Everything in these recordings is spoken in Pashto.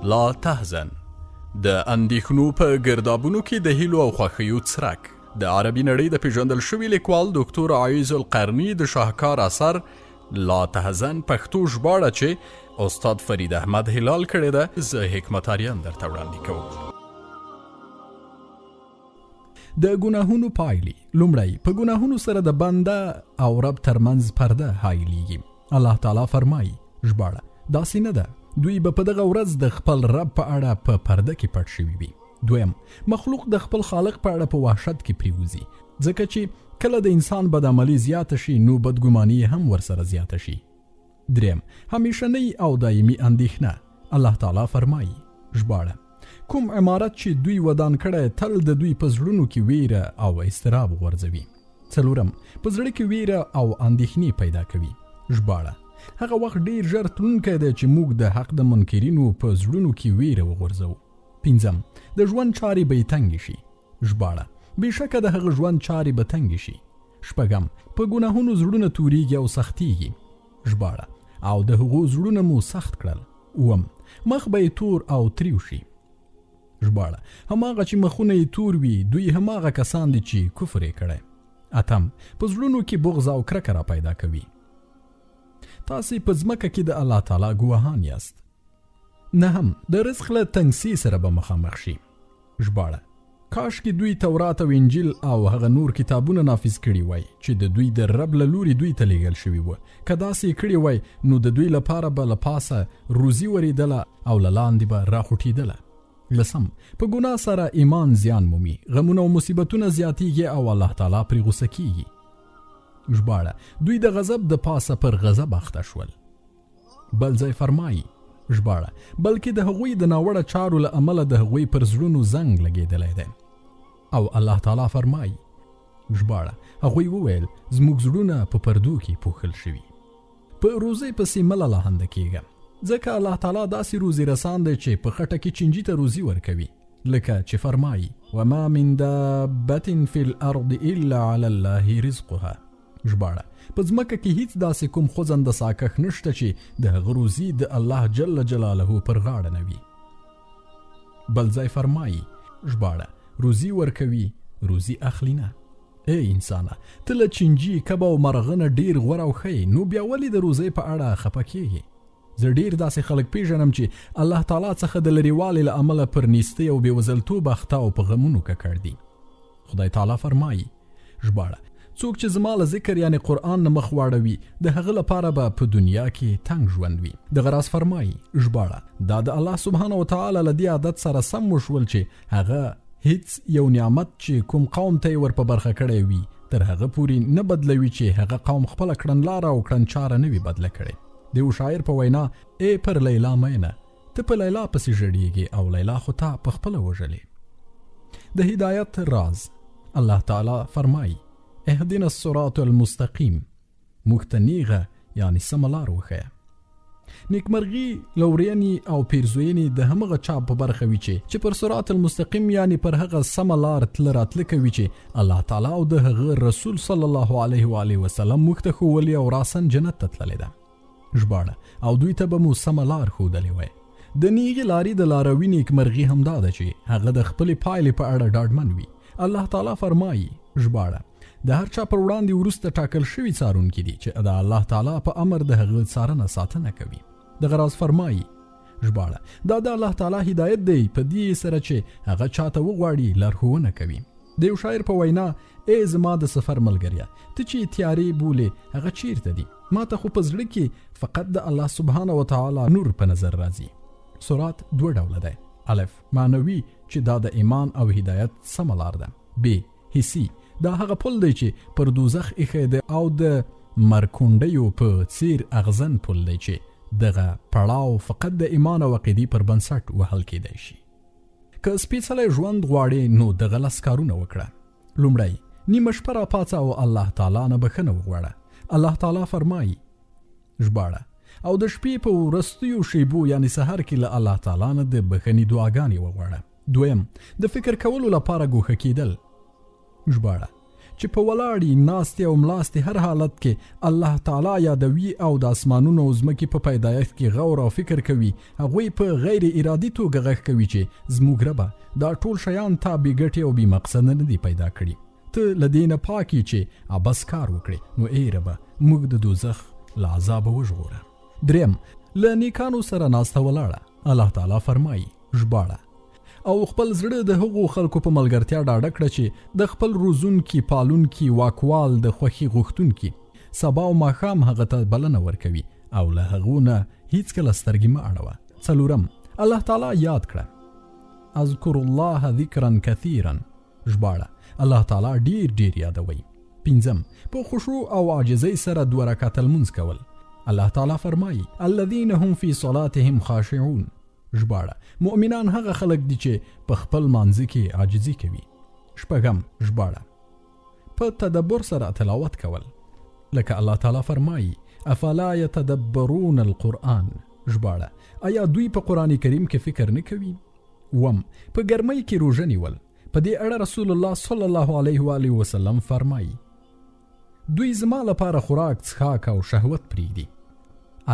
لا تهزن د اندېښنو په ګردابونو کې د هیلو او خوښیو څرک د عربي نړۍ د پیژندل شوي لیکوال دوکتور عايض القرني د شاهکار اثر لا تهزن پښتو ژباړه چې استاد فرید احمد هلال کړې ده، زه حکمت ارین درته وړاندې کوم. د ګناهونو پایلې. لومړی، په ګناهونو سره د بنده او رب ترمنځ پرده حایلېږي. الله تعالی فرمایي ژباړه داسې نه ده، دوی به په دغه ورځ د خپل رب په اړه په پرده کې پټ شوي وي. دویم، مخلوق د خپل خالق په اړه په وحشت کې پریوزي، ځکه چې کله د انسان بدعملي زیاته شي نو بدګماني هم ورسره زیاته شي. دریم، همیشنی او دایمي اندېښنه. الله تعالی فرمایي ژباړه کوم عمارت چې دوی ودان کړی تل د دوی په زړونو کې ویره او اضطراب غورځوي. څلورم، په زړه کې ویره او اندېښنې پیدا کوي. ژباړه هغه وخت ډیر ژر تلونکی دی چې موږ د حق د منکرینو په زړونو کې ویره وغورځوو. پنځم، د ژوند چارې به یې تنګې شي. ژباړه بېشکه د هغه ژوند چارې به تنګې شي. شپږم، په ګناهونو زړونه تورېږي او سختېږي. ژباړه او د هغو زړونه مو سخت کړل. اووم، مخ به یې تور او تریو شي. ژباړه هماغه چې مخونه یې تور وي دوی هماغه کسان دي چې کفر یې کړی. اتم، په زړونو کې بغض او کرکه را پیدا کوي. تاسې په ځمکه کې د الله تعالی ګواهان یاست. نهم، د رزق له تنګسي سره به مخامخ شي. ژباړه کاش کې دوی تورات او انجیل او هغه نور کتابونه نافذ کړي وای چې د دوی د رب له لوري دوی ته لیږل شوي وو. که داسې کړي وای نو د دوی لپاره به له پاسه روزي ورېدله او له لاندې به راخوټېدله. لسم، په ګناه سره ایمان زیان مومي، غمونه او مصیبتونه زیاتیږي او الله تعالی پرې غوسه کیږي. ژباړه دوی د غضب د پاسه پر غضب اخته شول. بل ځای فرمایي ژباړه بلکې د هغوی د ناوړه چارو له امله د هغوی پر زړونو زنګ لګېدلی دی. او الله تعالی فرمایي ژباړه هغوی وویل زموږ زړونه په پردو کې پوښل شوي. په روزۍ پسې مه لالهنده کېږه، ځکه الله تعالی داسې روزي رسان دی چې په خټه کې چینجي ته روزي ورکوي، لکه چې فرمایي وما من دابة فی الارض الا علی الله رزقها. ژباړه په ځمکه کې هیڅ داسې کوم خوځنده ساکښ نشته چې د هغه روزي د الله جل جلاله پر غاړه نه وي. بل ځای فرمایي ژباړه روزي ورکوي روزي اخلي نه. ای انسانه، ته له چینجي کبه او مرغه نه ډیر غوره او ښه، نو بیا ولې د روزۍ په اړه خفه کېږې؟ زه ډیر داسې خلک پیژنم چې الله تعالی څخه د لرېوالي له امله پر نیستۍ او بېوزلتوب اخته او په غمونو ککړ دي. خدای تعالی فرمایي ژباړه څوک چې زما له ذکر یعنی قرآن نه مخ واړوي د هغه لپاره به په دنیا کې تنګ ژوند وي. دغه راز فرمایي ژباړه دا د الله سبحانه وتعالی له دې عادت سره سم وشول چې هغه هیڅ یو نعمت چې کوم قوم ته یې ور په برخه کړی وي تر هغه پورې نه بدلوي چې هغه قوم خپله کړنلاره او کړنچاره نه وي بدله کړې. د یو شاعر په وینا ای پر لیلا مینه، ته په لیلا پسې ژړېږې او لیلا خو تا په خپله وژلې. د هدایت راز. الله تعالی فرمایي اهدنا الصراط المستقیم، موږ ته نیغه یعنی سمه لار وښیه. نیکمرغي لورینې او پیرزوینې د همغه چا په برخه وي چې پر صراط المستقیم یعنی پر هغه سمه لار تله راتله کوي چې الله تعالی او د هغه رسول صلی الله علیه و آله وسلم موږ ته ښوولي او راسن جنت ته تللی ده. ژباړه او دوی ته به مو سمه لار ښودلې وای. د نیغې لارې د لاروي نیکمرغي همدا ده چې هغه د خپلې پایلې په اړه ډاډمن وي. الله تعالی فرمایي ژباړه د هر چا پر وړاندې وروسته ټاکل شوي څارونکي دي چې د الله تعالی په امر د هغه څارنه ساتنه کوي. دغه راز فرمایي ژباړه دا د الله تعالی هدایت دی په دې سره چې هغه چاته وغواړي لارښوونه کوي. د یو شاعر په وینا ای زما د سفر ملګریا، ته چې تیارې بولې هغه چیرته دي؟ ما ته خو په زړه کې فقط د الله سبحانه وتعالی نور په نظر راځي. سرات دوه ډوله دی. الف معنوي چې دا د ایمان او هدایت سمه لار ده. ب حسي دا هغه پل دی چې پر دوزخ ایښی دی او د مرکونډیو په څیر اغزن پل دی چې دغه پړاو فقط د ایمان او عقیدې پر بنسټ وهل کېدی شي. که سپېڅلی ژوند غواړې نو دغه لس کارونه وکړه. لومړی، نیمه شپه راپاڅه او الله تعالی نه بښنه وغواړه. الله تعالی فرمایي ژباړه او د شپې په وروستیو شیبو یعنی سحر کې له الله تعالی نه د بښنې دعاګانې وغواړه. دویم، د فکر کولو لپاره ګوښه کېدل. ژباړه چې په ولاړی ناستې او ملاستې هر حالت کې الله تعالی یادوي او د اسمانونو او ځمکې په پیدایښت کې غور او فکر کوي، هغوی په غیر ارادي توګه غږ کوي چې زموږ ربه دا ټول شیان تا بې ګټې او بې مقصده نه دي پیدا کړي، ته له دې نه پاک یې چې عبث کار وکړې، نو ای ربه موږ د دوزخ له عذابه وژغوره. دریم، له نیکانو سره ناسته ولاړه. الله تعالی فرمایي ژباړه او خپل زړه د هغو خلکو په ملګرتیا ډاډه کړه چې د خپل روزونکي پالونکي واکوال د خوښي غوښتونکي سبا او ماښام هغه ته بلنه ورکوي او له هغو نه هیڅکله سترګې مه اړوه. څلورم، الله تعالی یاد کړه. اذکر الله ذکرا کثیرا ژباړه الله تعالی ډیر ډیر یادوي. پنځم، په خشوع او عاجزۍ سره 2 رکعته لمونځ کول. الله تعالی فرمایي الذین هم فی صلاتهم خاشعون ژباړه مؤمنان هغه خلک دي چې په خپل مانځه کې عاجزي کوي. شپږم ژباړه په تدبر سره تلاوت کول، لکه الله تعالی فرمایي افلا یتدبرون القرآن ژباړه آیا دوی په قرآن کریم کې فکر نه کوي. وم، په ګرمۍ کې روژه نیول. په دې اړه رسول الله صلی الله علیه و آله وسلم فرمایي دوی زما لپاره خوراک، څښاک او شهوت پرېږدي.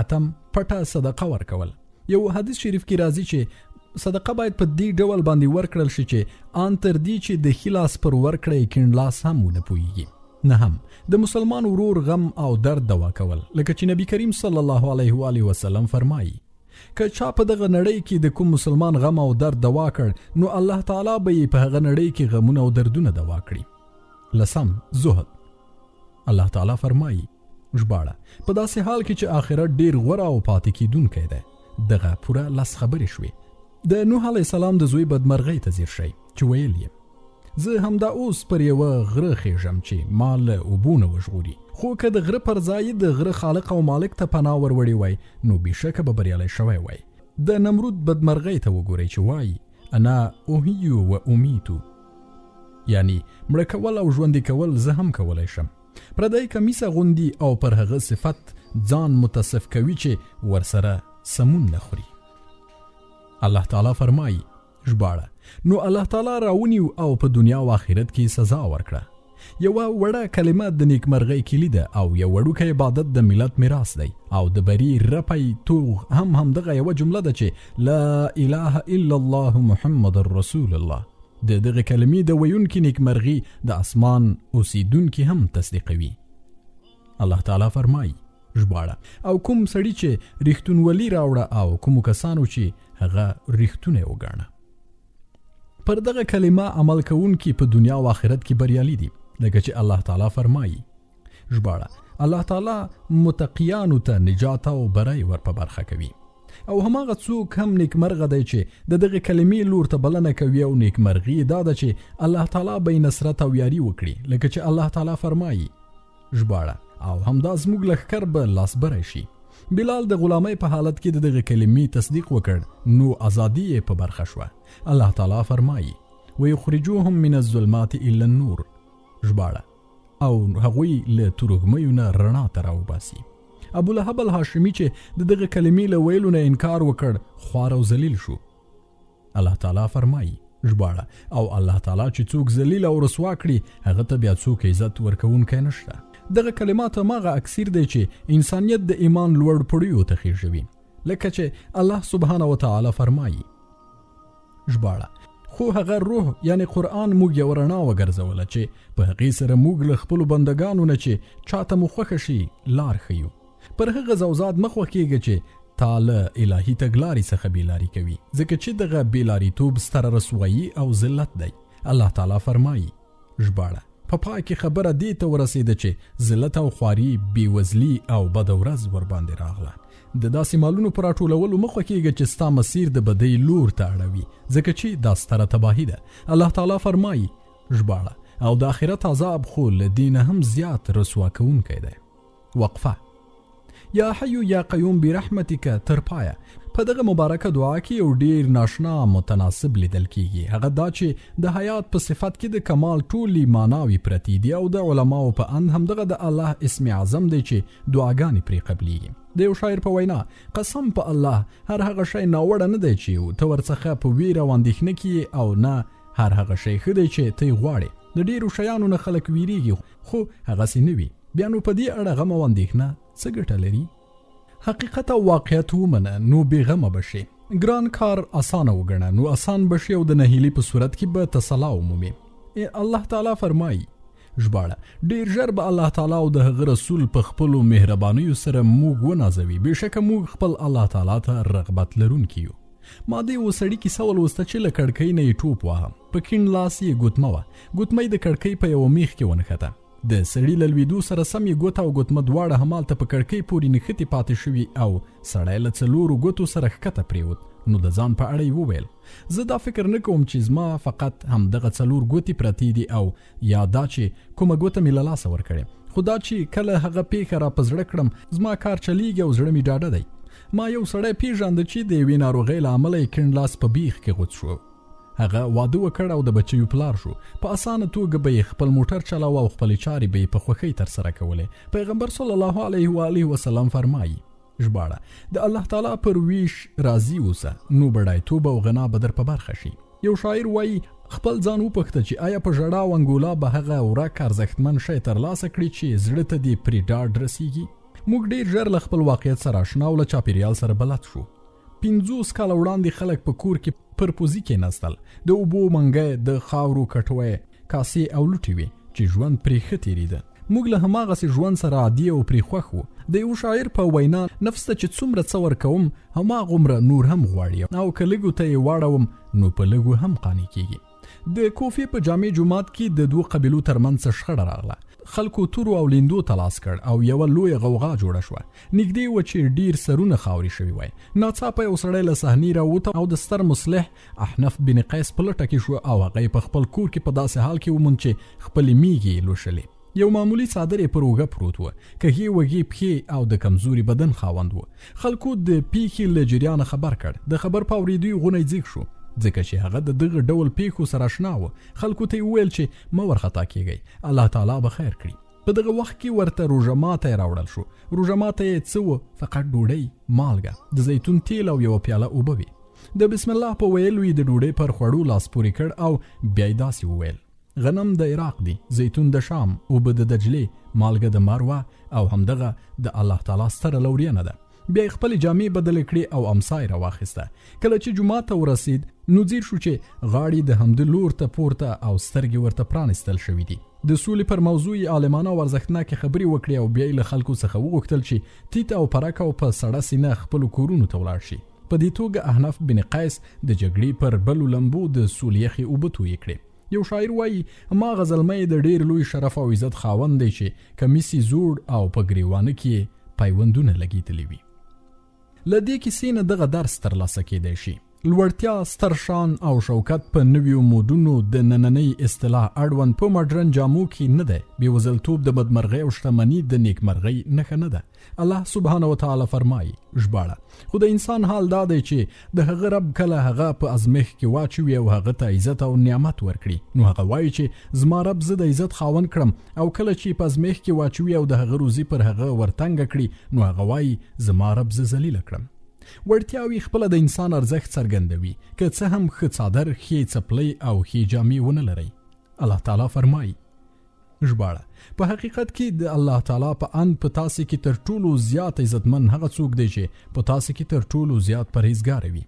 اتم، پټه صدقه ورکول. یو حدیث شریف کې راځي چې صدقه باید په دې ډول باندې ورکړل شي چې ان تر دې چې د خلاص پر ورکړې کیڼ لاس هم ونه پوهیږي. نهم، د مسلمان ورور غم او درد دوا کول، لکه چې نبی کریم صلی الله علیه و آله وسلم فرمایي که چا په دغه نړۍ کې د کوم مسلمان غم او درد دوا کړ نو الله تعالی به یې په هغه نړۍ کې غمونه او دردونه دوا کړي. لسم، زهد. الله تعالی فرمایي ژباړه په داسې حال کې چې آخرت ډیر غوره او پاتې کیدونکی دی. دغه پوره 10 خبرې شوې. د نوح علیه السلام د زوی بدمرغۍ ته ځیر شي چې ویل یې زه همدا اوس پر یوه غره خیژم چې ما له اوبو نه وژغوري، خو که د غره پر ځای د غره خالق او مالک ته پناه وروړې وای نو بېشکه به بریالی شوی وای. د نمرود بدمرغۍ ته وګورئ چې وایي انا احیی و امیتو، یعنی مړه کول او ژوندي کول زه هم کولی شم. پردی کمیس اغوندي او پر هغه صفت ځان متصف کوي چې ورسره سمون نخوري. الله تعالی فرمایي ژباړه نو الله تعالی راونیو او په دنیا او آخرت کې سزا ورکړه. یوه وړه کلمه د نیکمرغۍ کلي ده او یو وړوکی عبادت د ملت میراث دی او د بری رپی توغ هم همدغه یوه جمله ده چې لا اله الا الله محمد رسول الله. د دغه کلمې د ویونکي نیکمرغي د اسمان اوسیدونکي هم تصدیقوي. الله تعالی فرمایي ژباړه او کوم سړي چې ریښتونولي راوړه او کومو کسانو چې هغه ریښتونه وګاڼه. پر دغه کلمه عمل کوونکي په دنیا او آخرت کې بریالي دي، لکه چې الله تعالی فرمایي ژباړه الله تعالی متقیانو ته نجات او بری ور په برخه کوي. او هماغه څوک هم نیکمرغه دی چې د دغه کلمې لور ته بلنه کوي او نیکمرغي دا ده چې الله تعالی به نصرت او یاري وکړي، لکه چې الله تعالی فرمایي ژباړه او همدا زموږ لښکر به لاسبری شي. بلال د غلامۍ په حالت کې د دغه کلمې تصدیق وکړ نو ازادي یې په برخه شوه. الله تعالی فرمایي ویخرجوهم من الظلمات الى النور ژباړه او هغوی له تورږمیو نه رڼا ته راوباسي. ابو لهب الهاشمي چې د دغه کلمې له ویلو نه انکار وکړ خوار او ذلیل شو. الله تعالی فرمایي ژباړه او الله تعالی چې څوک ذلیل او رسوا کړي هغه ته بیا څوک عزت ورکوونکی نشته. دغه کلمات هماغه اکثیر دی چې انسانیت د ایمان لوړ پوړیو ته خیژوي، لکه چې الله سبحانه و تعالی فرمایي ژباړه خو هغه روح یعنی قرآن موږ یو رڼا وګرځوله چې په هغې سره موږ له خپلو بندګانو نه چې چاته مو خوښه شي لار ښیو. پر هغه زوزاد مه خوښېږه چې تا له الهي تګلارې څخه بېلاري کوي، ځکه چې دغه بېلاریتوب ستره رسوایي او ذلت دی. الله تعالی فرمایي ژباړه په پای کې خبره دې ته ورسېده چې ذلت او خواري، بېوزلي او بده ورځ ورباندې راغله. د داسې مالونو پر راټولولو مه خوښېږه چې ستا مسیر د بدۍ لور ته اړوي، ځکه چې دا ستره تباهي ده. الله تعالی فرمایي ژباړه او د آخرت عذاب خو له دې نه هم زیات رسوا کوونکی دی. وقفه. یا حیو یا قیوم برحمتک تر پایه په دغه مبارکه دعا کې یو ډیر ناشنا متناسب لیدل کیږي. هغه دا چې د حیات په صفت کې د کمال ټولي معناوي پرتی دي او د علماو په اند هم دغه د الله اسم اعظم دی چې دعاګانې پرې قبليږي. د یو شاعر په وینا قسم په الله هر هغه شی ناوړه نه دی چې ته ورڅخه په ویره او اندېښنه کې او نه هر هغه شی ښه دی چې ته غواړې د ډیرو شیانو نه خلک ویریږي خو هغسې نه وي. بیا نو په دې اړه غم او اندېښنه څه ګټه لري؟ حقیقت او واقعیت ومنه نو بېغمه به شي. ګران کار اسانه وګڼه نو اسان به شي او د نهیلي په صورت کې به تسلا ومومي. الله تعالی فرمایي ژباړه ډیر ژر به الله تعالی او د هغه رسول په خپلو مهربانیو سره موږ ونازوي. بېشکه موږ خپل الله تعالی ته رغبت لرونکي یو. ما دې و سړي کیسه ولوسته چې له کړکۍ نه یې ټوپ واهه. په کیڼ لاس یې ګوتمه وه. ګوتمه یې د کړکۍ په یوه میخ کې ونښته. د سړي له لوېدو سره سم یې ګوته او ګوتمه دواړه همالته په کړکۍ پورې نښتې پاتې شوي او سړی له څلورو ګوتو سره ښکته پرېوت. نو د ځان په اړه یې وویل زه دا فکر نه کوم چې زما فقط همدغه 4 ګوتې پرتې دي او یا دا چې کومه ګوته مې له لاسه ورکړې. خو دا چې کله هغه پیښه را په زړه کړم زما کار چلیږي او زړه مې ډاډه دی. ما یو سړی پیژانده چې د یوې ناروغۍ له امله یې کیڼ لاس په بیخ کې غوڅ شو. هغه واده وکړ او د بچیو پلار شو. په اسانه توګه به یې خپل موټر چلاوه او خپلې چارې به یې په خوښۍ ترسره کولې. پیغمبر صلی الله علیه و آله وسلم فرمایي ژباړه د الله تعالی پر ویش راضي اوسه نو بډایتوب او غنا به در په برخه شي. یو شاعر وایي خپل ځان وپوښته چې آیا په ژړا او انګولا به هغه ورک ارزښتمن شی ترلاسه کړي چې زړه ته دې پرې ډاډ رسیږي. موږ ډیر ژر له خپل واقعیت سره اشنا او له چاپیریال سره بلد شو. 50 کاله وړاندې خلک په کور کې پر پوزي کېناستل. د اوبو منګی د خاورو کټوۍ کاسې او لوټې وې چې ژوند پرې ښه تېرېده. موږ له هماغسې ژوند سره عادي او پرې خوښ وو. د یو شاعر په وینا نفس ته چې څومره څه ورکوم هماغومره نور هم غواړي او که لږو ته یې واړوم نو په لږو هم قانع کېږي. د کوفې په جامع جومات کې د 2 قبیلو ترمنځ شخړه راغله. خلکو تورو او لیندو تلاس کړ او یوه لویه غوغا جوړه شوه. نږدې و چې ډیر سرونه خاورې شوي وای. ناڅاپه یو سړی له صحنې راووته او د ستر مصلح احنف بن قیس په لټه کې شو او هغه یې په خپل کور کې په داسې حال کې وموند چې خپلې میږې یې لوشلې. یو معمولی څادر یې پر اوږه پروت و. کږې وږې پښې او د کمزوري بدن خاوند و. خلکو د پیښې له جریانه خبر کړ. د خبر په اورېدو یې غونی ځیږ شو ځکه چې هغه د دغه ډول پیښو سره اشنا و. خلکو ته یې وویل چې مه ورخطا کېږئ الله تعالی به خیر کړي. په دغه وخت کې ورته روژه ماته یې راوړل شو. روژه ماته یې څه و؟ فقط ډوډۍ، مالګه، د زیتون تیل او یوه پیاله اوبه وې. د بسم الله په ویلو یې د ډوډۍ پر خوړو لاس پورې کړ او بیا یې داسې وویل غنم د عراق دی، زیتون د شام، اوبه د دجلې، مالګه د مروه او همدغه د الله تعالی ستره لورینه ده. بیا یې خپلې جامې بدلې کړې او امسا یې راواخیسته. کله چې جومات ته ورسید نو ځیر شو چې غاړې د همده لور ته پورته او سترګې ورته پرانیستل شوي دي. د سولې پر موضوع یې عالمانه او ارزښتناکې خبرې وکړې او بیا یې له خلکو څخه وغوښتل چې تیت او پرک او په سړه سینه خپلو کورونو ته ولاړ شي. په دې توګه احنف بن قیس د جګړې پر بلو لمبو د سولې یخې اوبه تویې کړې. یو شاعر وایي هماغه زلمی د ډیر لوی شرف او عزت خاوند دی چې کمیس یې زوړ او په ګریوانه کې پیوندونه لګېدلي وي. له دې کیسې نه دغه درس ترلاسه کېدی شي لوړتیا، ستر شان او شوکت په نویو مودونو د نننۍ اصطلاح اړوند په ماډرن جامو کې نه دی. بېوزلتوب د بدمرغۍ او شتمني د نیکمرغۍ نښه نه ده. الله سبحانه وتعالی فرمایي ژباړه خو د انسان حال دا دی چې د هغه رب کله هغه په ازمېښت کې واچوي او هغه ته عزت او نعمت ورکړي نو هغه وایي چې زما رب زه د عزت خاوند کړم، او کله چې په ازمېښت کې واچوي او د هغه روزي پر هغه ورتنګه کړي نو هغه وایي زما رب زه ذلیله کړم. وړتیاوې خپله د انسان ارزښت څرګندوي که څه هم ښه څادر، ښې څپلۍ او ښې جامې ونه لرئ. الله تعالی فرمایي ژباړه په حقیقت کې د الله تعالی په اند په تاسې کې تر ټولو زیات عزتمن هغه څوک دی چې په تاسې کې تر ټولو زیات پرهیزګاره وي.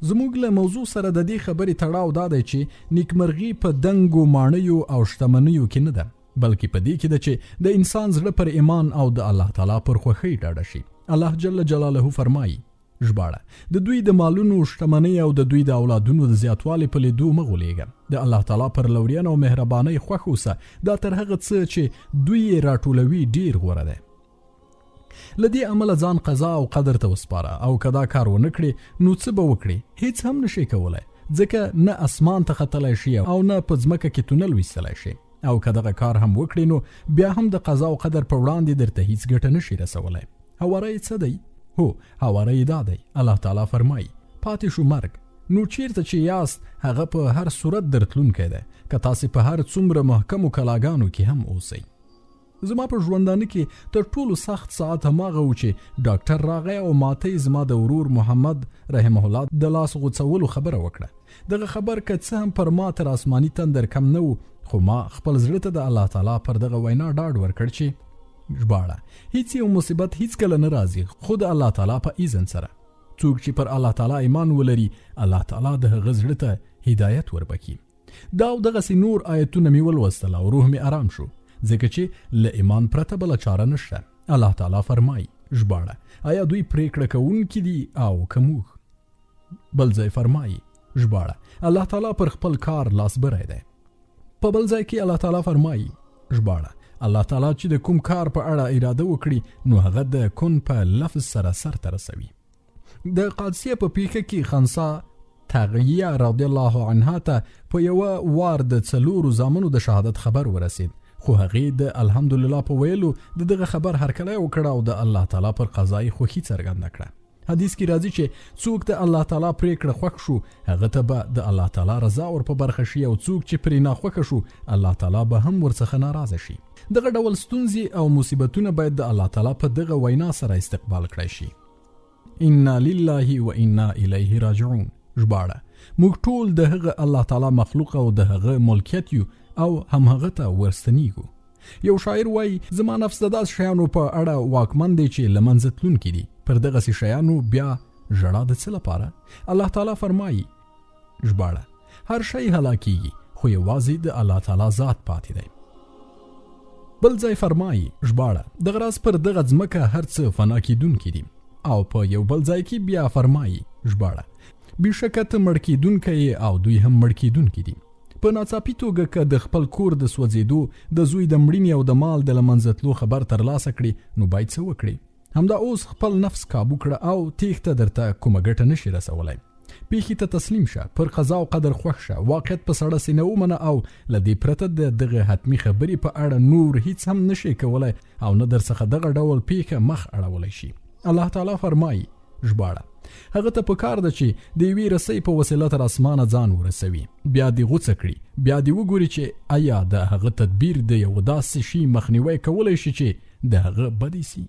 زموږ له موضوع سره د دې خبرې تړاو دا دی چې نیکمرغي په دنګو ماڼیو او شتمنیو کې نه ده، بلکې په دې کې ده چې د انسان زړه پر ایمان او د الله تعالی پر خوښۍ ډاډه شي. الله جل جلاله فرمایي ژباړه د دوی د مالونو، شتمنۍ او د دوی د اولادونو د زیاتوالي په لیدو مه غولیږه. د الله تعالی پر لورین او مهربانۍ خوښ اوسه، دا تر هغه څه چې دوی یې راټولوي ډیر غوره دی. له دې عمله ځان قضا او قدر ته وسپاره، او که دا کار ونه کړې نو څه به وکړې؟ هیڅ هم نشي کولی، ځکه نه اسمان ته ختلی شي او نه په ځمکه کې تونل ویستلی شي. او که دغه کار هم وکړې نو بیا هم د قضا او قدر په وړاندې درته هیڅ ګټه نشي رسولی. هواری څه دی؟ هو هواری دا دی. الله تعالی فرمایي پاتې شو مرګ، نو چیرته چې یاست هغه په هر صورت درتلونکی دی، که تاسې په هر څومره محکمو کلاګانو کې هم اوسئ. زما په ژوندانه کې تر ټولو سخت ساعت هماغه و چې ډاکټر راغی او ماته زما د ورور محمد رحمه الله د لاس غوڅولو خبره وکړه. دغه خبر که څه هم پر ما تر آسماني تندر کم نه و، خو ما خپل زړه ته د الله تعالی پر دغه وینا ډاډ ورکړ چې ژباړه هیڅ یو مصیبت هیڅ کله نه راځي خو د الله تعالی په اذن سره. څوک چې پر الله تعالی ایمان ولري الله تعالی د هغه زړه ته هدایت وربکي. دا او دغسې نور آیتونه مې ولوستل او روح مې آرام شو ځکه چې له ایمان پرته بله چاره نشته. الله تعالی فرمایي ژباړه آیا دوی پریکړه کوونکي دي او که موږ؟ بل ځای فرمایي ژباړه الله تعالی پر خپل کار لاس بری دی. په بل ځای کې الله تعالی فرمایي ژباړه الله تعالی چې د کوم کار په اړه اراده وکړي نو هغه د کن په لفظ سره سرته رسوي. د قادسیه په پیښه کې خنسا تغیه رضی الله عنها ته په یوه وار د 4 زامنو د شهادت خبر ورسید خو هغې د الحمدلله په ویلو د دغه خبر هرکلی وکړه او د الله تعالی پر قضای خوښي څرګنده کړه. حدیث کې راځي چې څوک د الله تعالی پریکړه خوښ شو هغه ته به د الله تعالی رضا ور په برخه شي او څوک چې پرې ناخوښه شو الله تعالی به هم ورڅخه ناراضه شي. دغه ډول ستونزې او مصیبتونه باید د الله تعالی په دغه وینا سره استقبال کړی شي. انا لله و انا الیه راجعون. ژباړه موږ ټول د هغه الله تعالی مخلوق او د هغه ملکیت یو او هم هغه ته ورستنیږو. یو شاعر وایي زما نفس د داس شیانو په اړه واکمن دی چې له منځه تلونکي دي. پر دغسې شیانو بیا ژړا د څه لپاره؟ الله تعالی فرمایي ژباړه هر شی هلاکیږي خو یوازې د الله تعالی ذات پاتې دی. بل ځای فرمایي ژباړه دغه راز پر دغه ځمکه هر څه فنا کیدونکي دي. او په یو بل ځای کې بیا فرمایي ژباړه بېشکه ته مړ کیدونکی او دوی هم مړ کیدونکي دي. په ناڅاپي توګه که د خپل کور د سوځېدو د زوی د مړینې او د مال د له منځه تلو خبر ترلاسه کړي نو باید څه وکړي؟ همدا اوس خپل نفس کابو کړه او تیښته درته کومه ګټه نشي رسولی. پیښې ته تسلیم شه، پر قضا او قدر خوښ شه، واقعیت په سړه سینه ومنه او له دې پرته د دغه حتمي خبرې په اړه نور هیڅ هم نشي کولی او نه درڅخه دغه ډول پیښه مخ اړولی شي. الله تعالی فرمایي ژباړه هغه ته پکار ده چې د یوې رسۍ په وسیله تر اسمانه ځان ورسوي، بیا دې غوڅه کړي، بیا دې وګوري چې آیا د هغه تدبیر د یو داسې شي مخنیوی کولی شي چې د هغه بدی سي.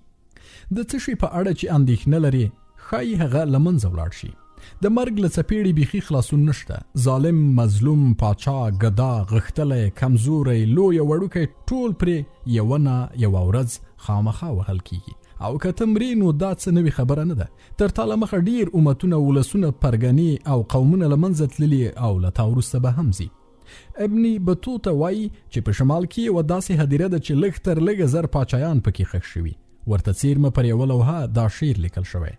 د څه شي په اړه چې اندېښنه لري ښایي هغه له منځه ولاړ شي. د مرګ له څپېړې بیخي خلاصون نشته. ظالم، مظلوم، پاچا، ګدا، غښتلی، کمزوری، لوی او وړوکی ټول پرې یوه نه یوه ورځ خامخا وهل کیږي. او که ته مرې نو دا څه نوې خبره نه ده. تر تا له مخه ډیر امتونه، ولسونه، پرګنې او قومونه له منځه تللي او له تا وروسته به هم ځي. ابن بطوطه وایي چې په شمال کې یوه داسې هدیره ده چې لږ تر لږه 1000 پاچایان پکې ښخ شوي. ورته څیرمه پر یوه لوحه دا شعر لیکل شوی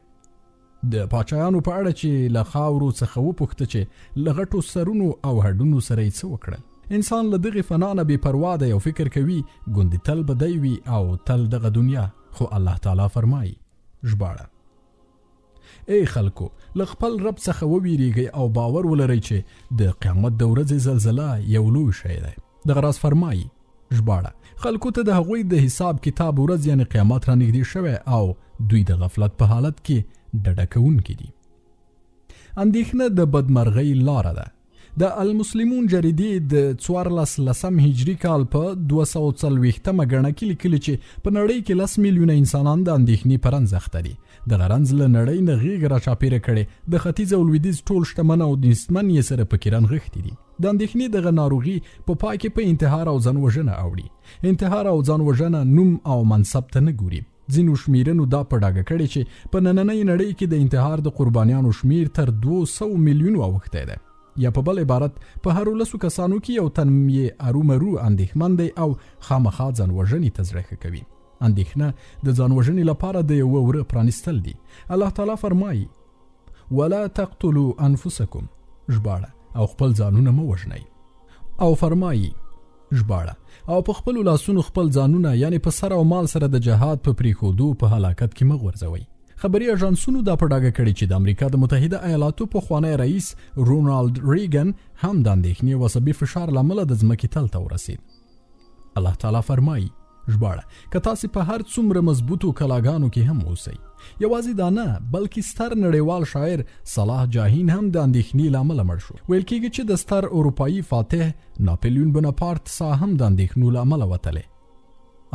د پاچایانو په اړه چې له خاورو څخه وپوښته چې له غټو سرونو او هډونو سره یې څه وکړل. انسان له دغې فنا نه بې پروا دی او فکر کوي ګوندې تل به دی وي او تل دغه دنیا. خو الله تعالی فرمایي ژباړه ای خلکو له خپل رب څخه وویریږئ او باور ولرئ چې د قیامت د ورځې زلزله یو لوی شی دی. دغه راز فرمایي ژباړه خلکو ته د هغوی د حساب کتاب ورځ یعنی قیامت را نږدې شوی او دوی د غفلت په حالت کې ډډه کوونکي دي. اندېښنه د بدمرغۍ لاره ده. د المسلمون جریدې د 14 هجري کال په 240مه ګڼه کې لیکلي چې په نړۍ کې 10 میلیونه انسانان د اندېښنې په رنځ اخته دي. دغه رنځ له نړۍ نه غېږ راچاپېره کړې. د ختیځ او لویدیځ ټول شتمن او نیستمن یې سره پکې رنغښتي دي. د اندېښنې دغه ناروغي په پای کې په انتحار او ځان وژنه اوړي. انتحار او ځان وژنه نوم او منصب ته نه ګوري. ځینو شمیرنو دا په ډاګه کړي چې په نننۍ نړۍ کې د انتحار د قربانیانو شمیر تر 200 میلیونو اوښتی دی. یا په بل عبارت په هر 10 کسانو کې یو تن یې ارومرو اندېښمن دی او خامخا ځان وژنې ته زړه ښه کوي. اندېښنه د ځان وژنې لپاره د یوه وره پرانیستل دي. الله تعالی فرمایي ولا تقتلوا انفسکم ژباړه او خپل ځانونه مه وژنئ. او فرمایي ژباړه او په خپلو لاسونو خپل ځانونه یعنی په سر او مال سره د جهاد په پریښودو په هلاکت کې مه غورځوئ. خبري اژانسونو دا په ډاګه کړي چې د امریکا د متحده ایالاتو پخوانی رئیس رونالد ریګن هم د اندېښنې او عصبي فشار له امله د ځمکې تل ته ورسېد. الله تعالی فرمایي ژباړه که تاسې په هر څومره مضبوطو کلاګانو کې هم اوسئ. یوازې دا نه بلکې ستر نړیوال شاعر صلاح جاهین هم د اندېښنې له امله مړ شو. ویل کېږي چې د ستر اروپایي فاتح ناپلیون بوناپارت ساه هم د اندېښنو له امله وتلی.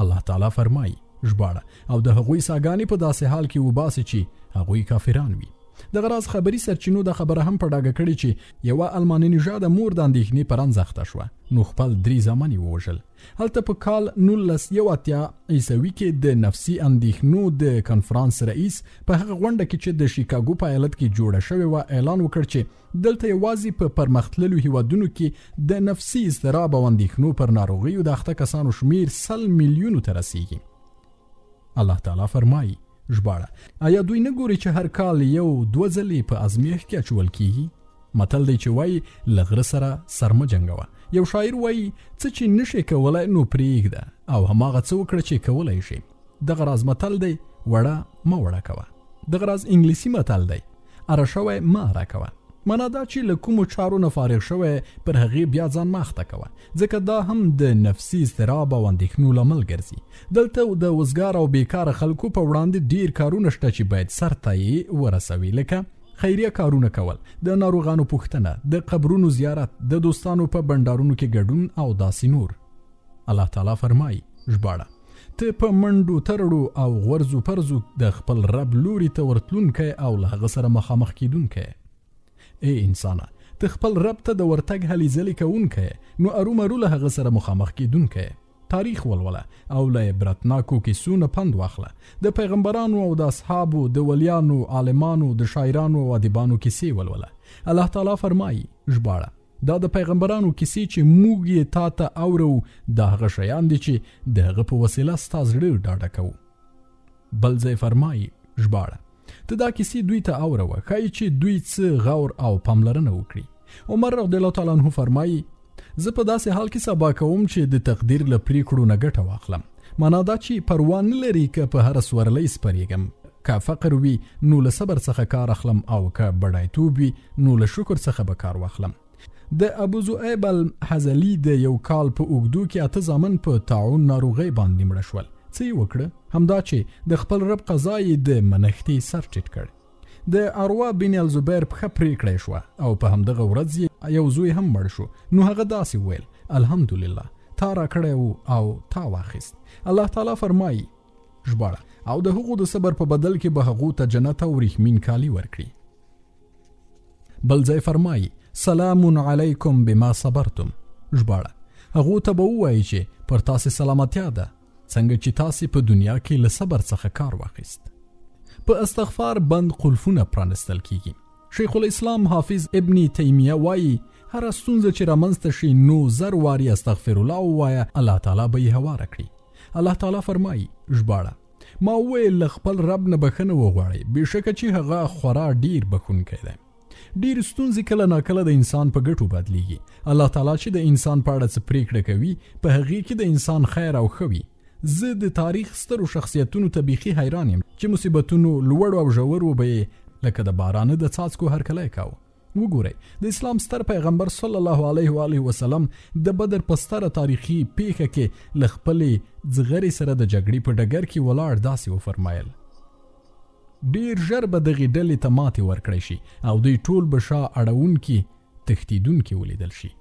الله تعالی فرمایي ژباړه او د هغوی ساګانې په داسې حال کې وباسي چې هغوی کافران وي. د غراز خبري سرچینو د خبره هم په ډاګه کړي چې یو الماني نژاد مور د اندېښنې پر انځخته شو نو خپل 3 زامن ووژل. هلته په کال 1980 عیسوي کې د نفسي اندېښنو د کنفرانس رئیس په هغه غونډه کې چې د شیکاګو په ایالت کې جوړه شوې و اعلان وکړ چې دلته یوازې په پرمختللو هیوادونو کې د نفسي اضطراب او اندېښنو پر ناروغیو د اخته کسانو شمیر 100 میلیونو ته رسیږي. الله تعالی فرمایي ژباړه آیا دوی نه ګوري چې هر کال 1-2 ځلې په ازمیښت کې اچول کیږي؟ متل دی چې وایي له غره سره سر مه جنګوه. یو شاعر وایي څه چې نشي کولای نو پرېږده او هماغه څه وکړه چې کولای شي. دغه راز متل دی وړه مه وړه کوه. دغه راز انګلیسي متل دی اره شوی مه اره کوه. معنا دا چې له کومو چارو نه فارغ شوی پر هغې بیا ځان مه اخته کوه، ځکه دا هم د نفسي اضطراب او اندېښنو لامل ګرځي. دلته د وزګار او بیکاره خلکو په وړاندې ډیر کارونه شته چې باید سرته یې ورسوي، لکه خیریه کارونه کول، د ناروغانو پوښتنه، د قبرونو زیارت، د دوستانو په بندارونو کې ګډون او داسې نور. الله تعالی فرمایي ژباړه ته په منډو ترړو او غورځو پرځو د خپل رب لوري ته ورتلونکی او له هغه سره مخامخ کیدونکی. ای انسانه ته خپل رب ته د ورتګ هلې ځلې کوونکی، نو ارومرو له هغه سره مخامخ کیدونکی. تاریخ ولوله او له عبرتناکو کیسو نه پند واخله. د پیغمبرانو او د اصحابو، د ولیانو، عالمانو، د شاعرانو او ادیبانو کیسې ولوله. الله تعالی فرمایي ژباړه دا د پیغمبرانو کیسې چې موږ یې تا ته اورو، دا هغه شیان دي چې د هغه په وسیله ستا زړه ډاډه کوو. بل ځای فرمایي ژباړه ته دا کیسې دوی ته اوروه، ښایي چې دوی څه غور او پاملرنه وکړي. عمر رضی الله تعالی عنه فرمایي زه په داسې حال کې سبا کوم چې د تقدیر له پریکړو نه ګټه واخلم. معنا دا چې پروا نه لري که په هره سورلۍ سپریږم، که فقر وي نو له صبر څخه کار اخلم او که بډایتوب وي نو له شکر څخه به کار واخلم. د ابو ذؤیب الحزلی د یو کال په اوږدو کې 8 زامن په طاعون ناروغۍ باندې مړه شول. څه یې وکړه؟ همدا چې د خپل رب قضا یې د منښتې سر ټیټ کړ. د اروا بن الزبیر پښه پرې کړې شوه او په همدغه ورځ یې یو زوی هم مړ شو. نو هغه داسې ویل الحمدلله تا را کړی وو او تا واخیست. الله تعالی فرمایي ژباړه او د هغو د صبر په بدل کې به هغو ته جنت او وریښمین کالي ورکړي. بل ځای فرمایي سلام علیکم بما صبرتم. ژباړه هغو ته به ووایي چې پر تاسې سلامتیا ده څنګه چې تاسې په دنیا کې له صبر څخه کار واخیست. په استغفار بند قلفونه پرانستل کیږي. شیخ الاسلام حافظ ابن تیمیه وایي هر ستونزه چې رامنځته شي نو 1000 واري استغفر الله ووایه، الله تعالی به یې هواره کړي. الله تعالی فرمایي ژباړه ما وویل له خپل رب نه بخښنه وغواړئ، بېشکه چې هغه خورا ډیر بخښونکی دی. ډیر ستونزې کله ناکله د انسان په ګټو بدلیږي. الله تعالی چې د انسان په اړه څه پریکړه کوي په هغې کې د انسان خیر او ښه وي. زه د تاریخ سترو شخصیتونو ته بیخي حیران یم چې مصیبتونو لوړ او ژور وبه لکه د بارانه د څاڅکو هرکلی کاوه. وګورئ د اسلام ستر پیغمبر صلی الله علیه و آله وسلم د بدر په ستره تاریخي پیښه کې له خپلې ځغرې سره د جګړې په ډګر کې ولاړ داسې وفرمایل ډیر ژر به دغې ډلې ته ماتې ورکړی شي او دوی ټول به شا اړوونکي تښتېدونکي ولیدل شي.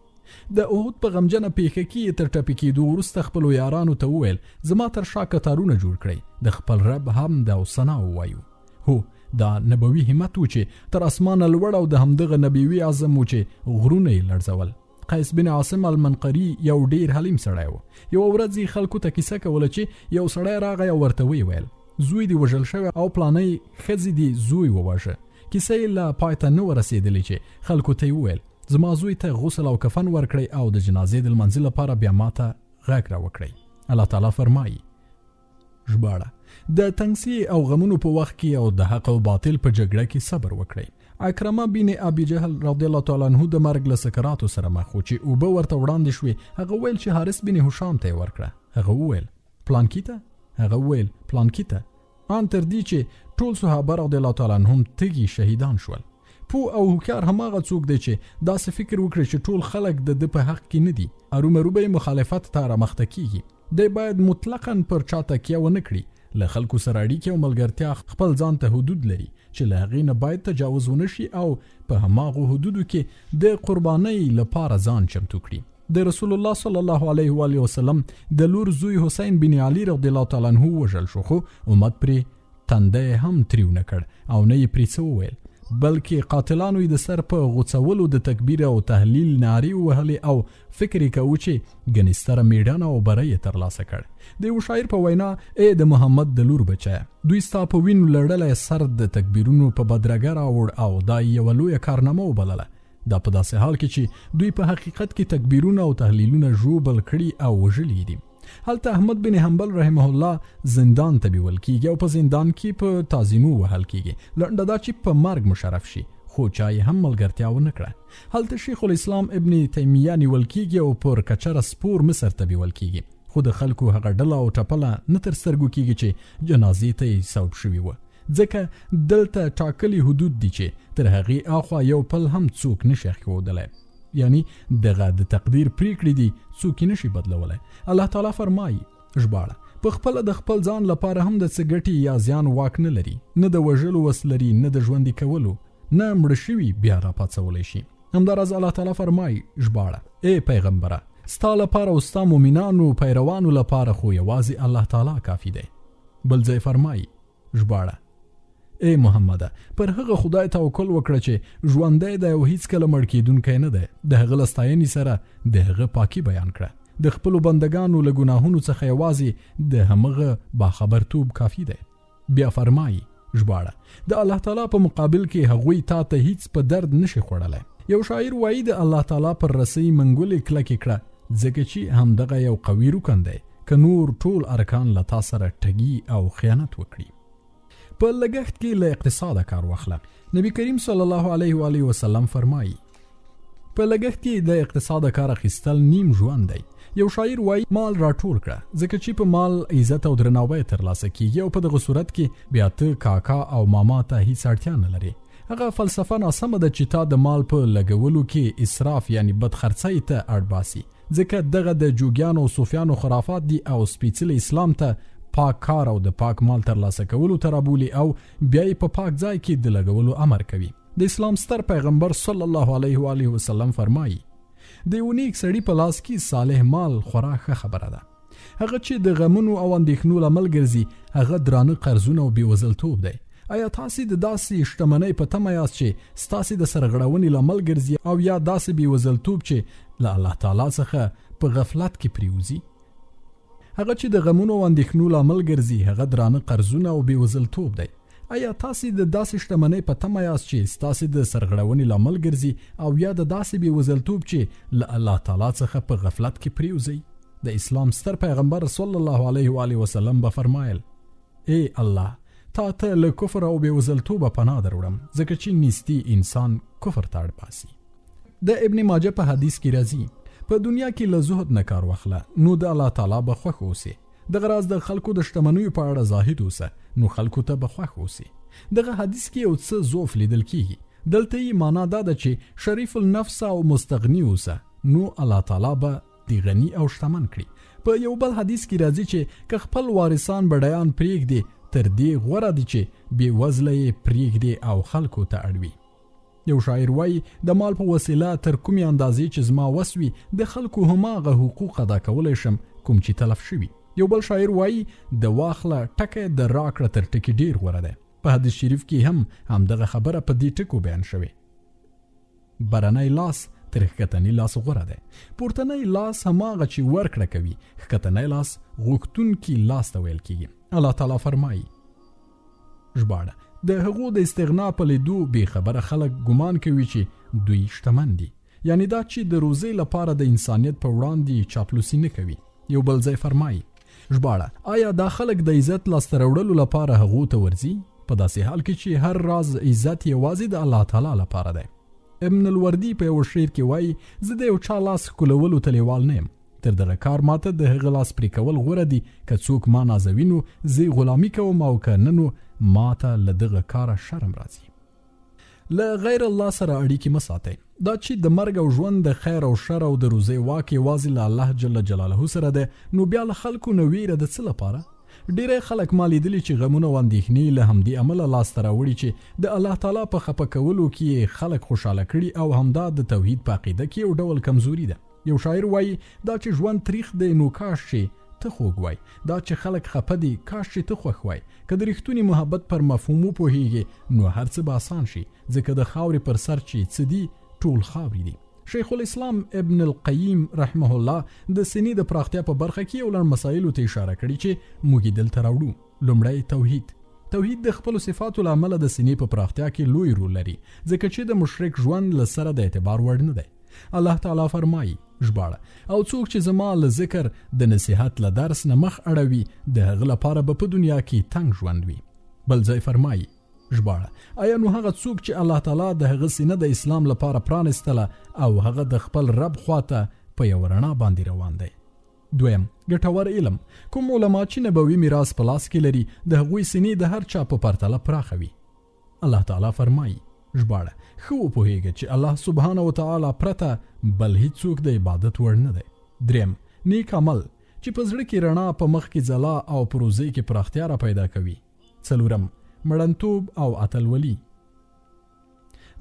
د احد په غمجنه پیښه کې تر ټپي کېدو وروسته خپلو یارانو ته وویل زما تر شا کتارونه جوړ کړئ، د خپل رب حمد او ثنا ووایو. هو دا نبوي همت و چې تر اسمانه لوړ او د همدغه نبوي عزم و چې غرونه یې لړزول. قیس بن عاصم المنقري یو ډیر حلیم سړی و. یوه ورځ یې خلکو ته کیسه کوله چې یو سړی راغی او ورته ویل زوی دی وژل شوی او پلانۍ ښځې دی زوی وواژه. کیسه یې له پای ته نه ورسېدلې چې خلکو ته یې وویل زما زوی ته غسل او کفن ورکړئ او د جنازې د لمانځه لپاره بیا ماته غږ را وکړئ. الله تعالی فرمایي ژباړه د تنګسي او غمونو په وخت کې او د حق او باطل په جګړه کې صبر وکړئ. اکرمه بن ابي جهل رضی الله تعالی عنه د مرګ له سکراتو سره مخ و چې اوبه ورته وړاندې شوې. هغه ویل چې حارث بن هشام ته یې ورکړه. هغه وویل پلانکي ته؟ هغه ویل پلانکي ته. ان تر دې چې ټول صحابه رضی الله تعالی عنهم تږي شهیدان شول. پو او هوښیار هماغه څوک دی چې داسې فکر وکړي چې ټول خلک د ده په حق کې نه دي، ارومرو به یې مخالفت ته رامخته کیږي. دی باید مطلقاً پر چا تکیه ونه کړي، له خلکو سره اړیکې او ملګرتیا خپل ځان ته حدود لري چې له هغې نه باید تجاوز ونه شي او په هماغو حدودو کې د قربانۍ لپاره ځان چمتو کړي. د رسول الله صلی الله علیه و آله وسلم د لور زوی حسین بن علي رضی الله تعالی عنه وژل شو، خو امت پرې تنده هم تریو نه کړ او نه یې پرې څه وویل. بلکې قاتلانو یې د سر په غوڅولو د تکبیر او تهلیل نارې وهلې او فکر یې کوو چې ګنې ستره میډانه او بری یې ترلاسه کړ. د یو شاعر په وینا ای د محمد د لور بچیه، دوی ستا په وینو لړلی سر د تکبیرونو په بدرګه راوړ او دا یوه لویه کارنامه وبلله. دا په داسې حال کې چې دوی په حقیقت کې تکبیرونه او تهلیلونه ژوبل کړي او وژلي دي. هلته احمد بن حنبل رحمه الله زندان ته بیول کیږي او په زندان کې په تعظیمو وهل کیږي. لنډه دا چې په مرګ مشرف شي، خو چا یې هم ملګرتیا ونه کړه. هلته شیخ الاسلام ابن تیمیه نیول کیږي او پر کچره سپور مصر ته بیول کیږي، خو د خلکو هغه ډله او ټپله نه تر سترګو کیږي چې جنازې ته یې سوق شوي وه، ځکه دلته ټاکلي حدود دي چې تر هغې اخوا یو پل هم څوک نشي ښودلی، یعنی دغه د تقدیر پریکړې دي څوک یې نشي بدلولی. الله تعالی فرمایي ژباړه په خپله د خپل ځان لپاره هم د څه ګټې یا زیان واک نه لري، نه د وژلو وس لري، نه د ژوندي کولو، نه مړه شوي بیا راپاڅولی شي. همداراز الله تعالی فرمایي ژباړه ای پیغمبره ستا لپاره او ستا مؤمنانو پیروانو لپاره خو یوازې الله تعالی کافي دی. بل ځای فرمایي ژباړه ای محمده پر هغه خدای توکل وکړه چې ژوندی دی او هیڅکله مړ کیدونکی نه دی، د هغه له ستاینې سره د هغه پاکي بیان کړه. د خپلو بندگانو له ګناهونو څخه یوازې د همغه باخبرتوب کافي دی. بیا فرمایي ژباړه د الله تعالی په مقابل کې هغوی تا ته هیڅ په درد نشي خوړلی. یو شاعر وایي د الله تعالی پر رسۍ منګولې کلکې کړه ځکه چې همدغه یو قوي رکن دی که نور ټول ارکان له تا سره ټګي او خیانت وکړي. په لګښت کې له اقتصاده کار واخله. نبی کریم صلی الله علیه و آله وسلم فرمایي په لګښت کې د اقتصاده کار اخیستل نیم ژوند دی. یو شاعر وایي مال راټول کړه ځکه چې په مال عزت او درناوی ترلاسه کیږي او په دغه صورت کې بیا ته کاکا او ماما ته هیڅ اړتیا نه لري. هغه فلسفه ناسمه ده چې تا د مال په لګولو کې اسراف یعنی بدخرڅۍ ته اړ باسي، ځکه دغه د جوګیانو او صوفیانو خرافات دي او سپیڅلي اسلام ته پاک کار او د پاک مال ترلاسه کولو ته رابولي او بیا یې په پاک ځای کې د لګولو امر کوي. د اسلام ستر پیغمبر صلی الله علیه و آله وسلم فرمایي د یو نیک سړي په لاس کې صالح مال خورا ښه خبره ده. هغه چې د غمونو او اندېښنو لامل ګرځي هغه درانه قرضونه او بېوزلتوب دی. آیا تاسې د داسې شتمنۍ په تمه یاست چې ستاسې د سرغړونې لامل ګرځي او یا داسې بېوزلتوب چې له الله تعالی څخه په غفلت کې پریوزي؟ هغه چې د غمونو او اندېښنو لامل ګرځي هغه درانه قرضونه او بېوزلتوب دی. آیا تاسې د داسې شتمنۍ په تمه یاست چې ستاسې د سرغړونې لامل ګرځي او یا د داسې بېوزلتوب چې له الله تعالی څخه په غفلت کې پریوزي؟ د اسلام ستر پیغمبر صلی الله علیه و آله وسلم به فرمایل ای الله تا ته له کفر او بېوزلتوبه پناه دروړم ځکه چې نیستي انسان کفر ته اړ باسي. د ابن ماجه په حدیث کې راځي په دنیا کې له زهد نه کار واخله نو د الله تعالی به خوښ اوسې. دغه راز د خلکو د شتمنیو په اړه زاهد اوسه نو خلکو ته به خوښ اوسې. دغه حدیث کې یو څه ضعف لیدل کیږي. دلته یې معنا دا ده چې شریف النفس او مستغنی اوسه نو الله تعالی به دی غنی او شتمن کړي. په یو بل حدیث کې راځي چې که خپل وارثان بډایان پرېږدي تر دې غوره دي چې بې وزله یې پرېږدي او خلکو ته اړوي. یو شاعر وایي د مال په وسیله تر کومې اندازې چې زما وس وي د خلکو هماغه حقوق ادا کولی شم کوم چې تلف شوي. یو بل شاعر وایي د واخله ټکی د راکړه تر ټکي ډیر غوره دی. په حدیث شریف کې همدغه خبره په دې ټکو بیان شوې. برنی لاس تر ښکتني لاس غوره دی. پورتنی لاس هماغه چې ورکړه کوي، ښکتنی لاس غوښتونکي لاس ته ویل کیږي. الله تعالی فرمایي ژباړه د هغو د استغنا په لیدو بې خبره خلک ګمان کوي چې دوی شتمن دي، یعنی دا چې د روزۍ لپاره د انسانیت په وړاندې چاپلوسي نه کوي. یو بل ځای فرمایي ژباړه آیا دا خلک د عزت لاسته راوړلو لپاره هغو ته ورځي په داسې حال کې چې هر راز عزت یوازې د الله تعالی لپاره دی. ابن الوردی په یو شعر کې وایي زه د یو چا لاس ښکلولو ته لیوال نه یم، تر دغه کار ماته د هغه لاس پرې کول غوره دي. که څوک ما نازوي نو زه غلامي کوم او که نه نو ماته له دغه کاره شرم راځي. له غیر الله سره اړیکې مه ساتئ. دا چې د مرګ او ژوند د خیر او شر او د روزۍ واک یوازې له الله جل جلاله سره دی نو بیا له خلکو نه ویره د څه لپاره؟ ډیری خلک ما لیدلي چې غمونه او اندېښنې له همدې امله لاسته راوړي چې د الله تعالی په خفه کولو کې خلک خوشحاله کړي او همدا د توحید په عقیده کې یو ډول کمزوري ده. یو شاعر وایي دا چې ژوند تریخ دی نو کاش چې ته خوږ وای، دا چې خلک خفه دي کاش چې ته خوښ وای. که د رښتوني محبت پر مفهوم وپوهیږي نو هر څه به آسان شي، ځکه د خاورې پر سر چې څه دي ټول خاورې دي. شیخ الاسلام ابن القیم رحمه الله د سینې د پراختیا په برخه کې یو لړ مسایلو ته اشاره کړې چې موږ یې دلته راوړو. لومړی توحید د خپلو صفاتو له امله د سینې په پراختیا کې لوی رول لري، ځکه چې د مشرک ژوند له سره د اعتبار وړ نه دی. الله تعالی فرمایي ژباړه، او څوک چې زما له ذکر د نصیحت له درس نه مخ اړوي د هغه لپاره به په دنیا کې تنګ ژوند وي. بل ځای فرمایي ژباړه، آیا نو هغه څوک چې الله تعالی د هغه سینه د اسلام لپاره پرانستله او هغه د خپل رب خواته په یو رڼا باندې روان دی. دویم، ګټور علم. کوم علما چې نبوي میراث په لاس کې لري د هغوی سینې د هر چا په پرتله پراخه وي. الله تعالی فرمایي ژباړه، ښه وپوهیږه چې الله سبحانه وتعالی پرته بل هیڅوک د عبادت وړ نه دی. دریم، نیک عمل چې په زړه کې رڼا په مخ کې ځلا او په روزۍ کې پراختیا را پیدا کوي. څلورم، مړنتوب او اتلولي.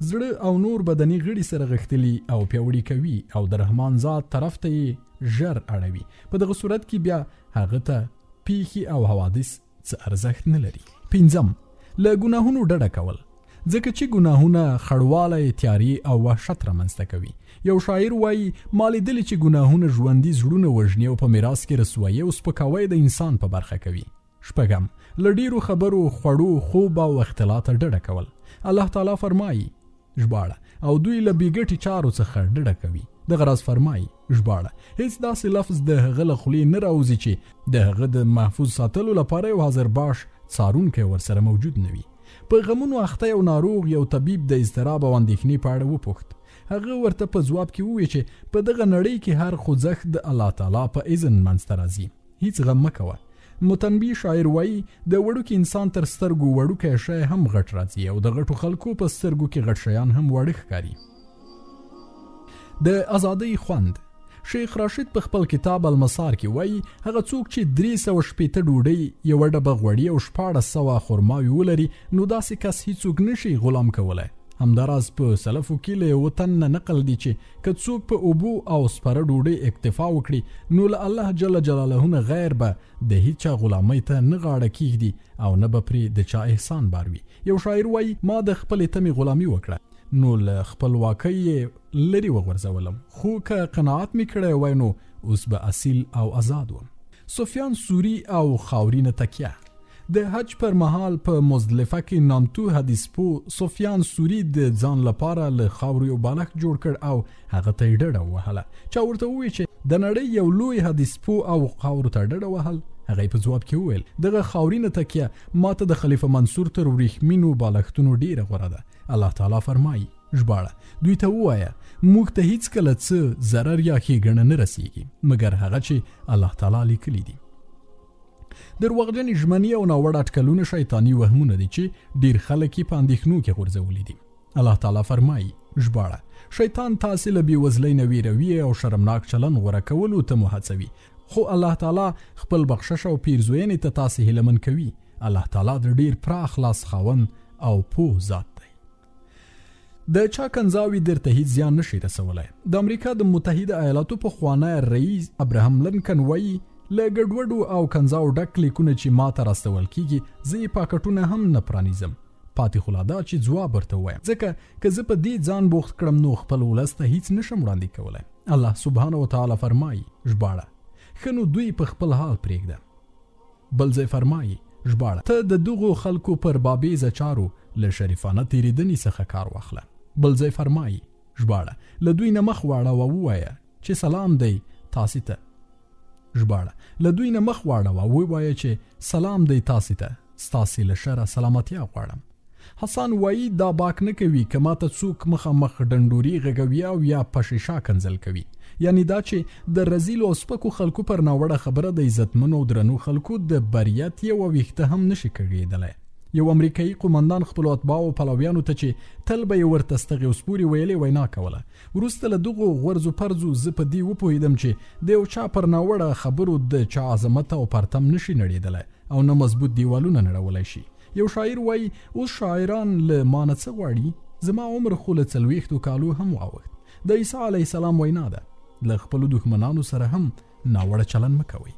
زړه او نور بدني غړي سره غښتلي او پیاوړي کوي او د رحمان ذات طرف ته یې ژر اړوي. په دغه صورت کې بیا هغه ته پیښې او حوادث څه ارزښت نه لري. پنځم، له ګناهونو ډډه کول، ځکه چې ګناهونه خړوالی، تیاري او وحشت رامنځته کوي. یو شاعر وایي ما لیدلي چې ګناهونه ژوندي زړونه وژني او په میراث کې رسوایي او سپکاوی د انسان په برخه کوي. شپږم، له ډیرو خبرو، خوړو، خوب او اختلاطه ډډه کول. الله تعالی فرمایي ژباړه، او دوی له بېګټې چارو څخه ډډه کوي. دغه راز فرمایي ژباړه، هیڅ داسې لفظ د هغه له خولې نه راوځي چې د هغه د محفوظ ساتلو لپاره یو حاضر باش څارونکی ورسره موجود نه وي. په غمونو اخته یو ناروغ یو طبیب د اضطراب او اندېښنې په اړه وپوښت. هغه ورته په ځواب کې وویل چې په دغه نړۍ کې هر خوځښت د الله تعالی په اذن منځته راځي، هیڅ غم مه کوه. متنبي شاعر وایي د وړوکي انسان تر سترګو وړوکی شی هم غټ راځي او د غټو خلکو په سترګو کې غټ شیان هم واړه ښکاري. د ازادۍ خوند. شیخ راشد په خپل کتاب المسار کې وایي هغه څوک چې 360 ډوډۍ، یوه ډبه غوړي او 1400 خرماوي ولري نو داسې کس هیڅوک نشي غلام کولی. همداراز په سلفو کې له یو تن نه نقل دی چې که څوک په اوبو او سپره ډوډۍ اکتفا وکړي نو له الله جل جلاله نه غیر به د هیچا غلامۍ ته نه غاړه کیږدي او نه به پرې د چا احسان باروي. یو شاعر وایي ما د خپلې تمې غلامي وکړه نو له خپلواکۍ یې لرې وغورځولم، خو که قناعت مې کړی وای نو اوس به اصیل او آزاد وم. سفیان ثوری او خاورینه تکیه. د حج پر مهال په مزدلفه کې نامتو حدیث پو سفیان ثوری د ځان لپاره له خاورو یو بالښت جوړ کړ او هغه ته یې ډډه ووهله. چا ورته وویل چې د نړۍ یو لوی حدیث پو او خاورو ته ډډه وهل؟ هغه په ځواب کې وویل دغه خاورینه تکیه ماته د خلیفه منصور تر وریښمینو بالښتونو ډیره غوره ده. الله تعالی فرمایي ژباړه، دوی ته ووایه موږ ته هیڅکله څه ضرر یا ښېګڼه نه رسیږي مګر هغه چې الله تعالی لیکلي دي. درواغجنې ژمنې او ناوړه اټکلونه شیطاني وهمونه دي چې ډیر خلک یې په اندېښنو کې غورځولي دي. الله تعالی فرمایي ژباړه، شیطان تاسې له بېوزلۍ نه ویروي او شرمناک چلن غوره کولو ته مو هڅوي، خو الله تعالی خپل بخشش او پیرزوینې ته تاسې هیلهمن کوي. الله تعالی د ډیر پراخ لاس خاوند او پوه ذات دی. د چا کنځاوي درته هیڅ زیان نشي رسولی. د امریکا د متحده ایالاتو پخوانی رئیس ابراهام لینکن وایي له ګډوډو او کنځاو ډک لیکونه چې ما ته راستول کیږي زه یې پاکټونه هم نه پرانیزم. پاتې خو لا دا چې ځواب ورته ووایم، ځکه که زه په دې ځان بوخت کړم نو خپل ولس ته هیڅ نشم وړاندې کولی. الله سبحانه وتعالی فرمایي ژباړه، ښه نو دوی په خپل حال پرېږده. بل ځای فرمایي ژباړه، ته د دغو خلکو پر بابیزه چارو له شریفانه تېرېدنې څخه کار واخله. بل ځای فرمایي ژباړه، له دوی نه مخ واړه او ووایه چې سلام دی تاسې ته. ژباړه، له دوی نه مخ واړه او ووایه چې سلام دی تاسې ته، ستاسې له شره سلامتیا غواړم. حسن وایي دا باک نه کوي که ماته څوک مخامخ ډنډوري غږوي او یا په شیشه کنځل کوي، یعنی دا چې د رذیلو او سپکو خلکو پر ناوړه خبره د عزتمنو او درنو خلکو د بریت یوه ویښته هم نشي کږېدلی. یو امریکایي قومندان خپلو اتباعو او پلویانو ته چې تل به یې ورته ستغې وسپورې ویلې وینا کوله. وروسته له دغو غورځو پرځو زه په دې وپوهېدم چې د یو چا پر ناوړه خبرو د چا عظمت او پرتم نشي نړېدلی او نه مضبوط دیوالونه نړولی شي. یو شاعر وایي اوس شاعران له ما نه څه غواړي؟ زما عمر خو له 40 کالو هم واوښت. د عیسی علیه السلام وینا ده له خپلو دښمنانو سره هم ناوړه چلن مه کوئ.